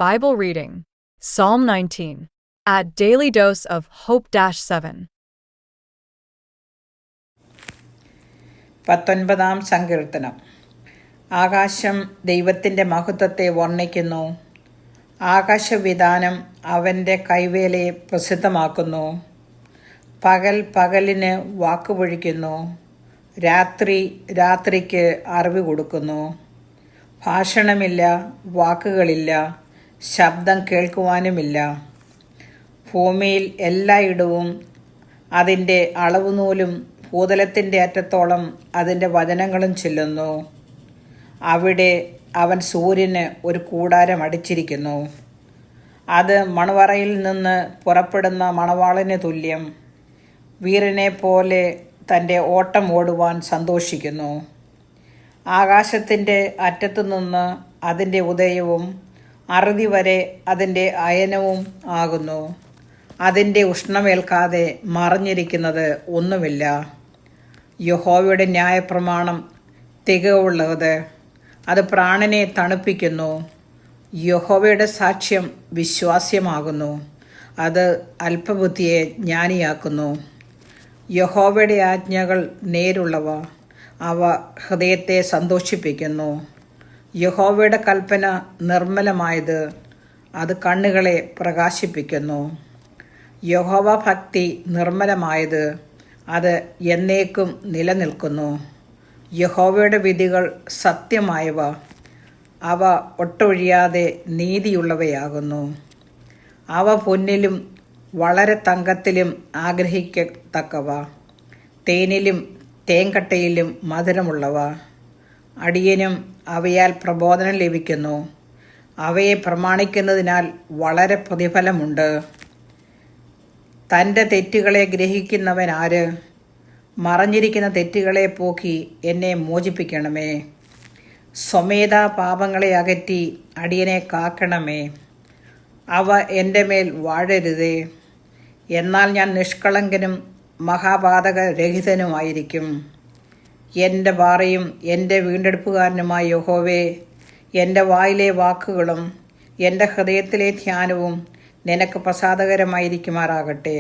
Bible reading Psalm 19 at Daily Dose of Hope 7. 19 സങ്കീർത്തനം. ആകാശം ദൈവത്തിൻ്റെ മഹത്വത്തെ വർണ്ണിക്കുന്നു. ആകാശവിതാനം അവൻ്റെ കൈവേലയെ പ്രസിദ്ധമാക്കുന്നു. പകൽ പകലിന് വാക്കുപൊഴിക്കുന്നു, രാത്രി രാത്രിക്ക് അറിവ് കൊടുക്കുന്നു. ഭാഷണമില്ല, വാക്കുകളില്ല, ശബ്ദം കേൾക്കുവാനുമില്ല. ഭൂമിയിൽ എല്ലായിടവും അതിൻ്റെ അളവുനൂലും ഭൂതലത്തിൻ്റെ അറ്റത്തോളം അതിൻ്റെ വചനങ്ങളും ചെല്ലുന്നു. അവിടെ അവൻ സൂര്യന് ഒരു കൂടാരം അടിച്ചിരിക്കുന്നു. അത് മണവറയിൽ നിന്ന് പുറപ്പെടുന്ന മണവാളന് തുല്യം. വീരനെ പോലെ തൻ്റെ ഓട്ടം ഓടുവാൻ സന്തോഷിക്കുന്നു. ആകാശത്തിൻ്റെ അറ്റത്തുനിന്ന് അതിൻ്റെ ഉദയവും അറുതി വരെ അതിൻ്റെ അയനവും ആകുന്നു. അതിൻ്റെ ഉഷ്ണമേൽക്കാതെ മറഞ്ഞിരിക്കുന്നത് ഒന്നുമില്ല. യഹോവയുടെ ന്യായപ്രമാണം തികവുള്ളത്, അത് പ്രാണനെ തണുപ്പിക്കുന്നു. യഹോവയുടെ സാക്ഷ്യം വിശ്വാസ്യമാകുന്നു, അത് അല്പബുദ്ധിയെ ജ്ഞാനിയാക്കുന്നു. യഹോവയുടെ ആജ്ഞകൾ നേരുള്ളവ, അവ ഹൃദയത്തെ സന്തോഷിപ്പിക്കുന്നു. യഹോവയുടെ കൽപ്പന നിർമ്മലമായത്, അത് കണ്ണുകളെ പ്രകാശിപ്പിക്കുന്നു. യഹോവ ഭക്തി നിർമ്മലമായത്, അത് എന്നേക്കും നിലനിൽക്കുന്നു. യഹോവയുടെ വിധികൾ സത്യമായവ, അവ ഒട്ടൊഴിയാതെ നീതിയുള്ളവയാകുന്നു. അവ പൊന്നിലും വളരെ തങ്കത്തിലും ആഗ്രഹിക്കത്തക്കവ, തേനിലും തേൻകട്ടയിലും മധുരമുള്ളവ. അടിയനും അവയാൽ പ്രബോധനം ലഭിക്കുന്നു. അവയെ പ്രമാണിക്കുന്നതിനാൽ വളരെ പ്രതിഫലമുണ്ട്. തൻ്റെ തെറ്റുകളെ ഗ്രഹിക്കുന്നവൻ ആര്? മറഞ്ഞിരിക്കുന്ന തെറ്റുകളെ പോക്കി എന്നെ മോചിപ്പിക്കണമേ. സ്വമേധാ പാപങ്ങളെ അകറ്റി അടിയനെ കാക്കണമേ. അവ എൻ്റെ മേൽ വാഴരുതേ. എന്നാൽ ഞാൻ നിഷ്കളങ്കനും മഹാപാതകരഹിതനുമായിരിക്കും. എൻ്റെ പാറയും എൻ്റെ വീണ്ടെടുപ്പുകാരനുമായ യഹോവേ, എൻ്റെ വായിലെ വാക്കുകളും എൻ്റെ ഹൃദയത്തിലെ ധ്യാനവും നിനക്ക് പ്രസാദകരമായിരിക്കുമാറാകട്ടെ.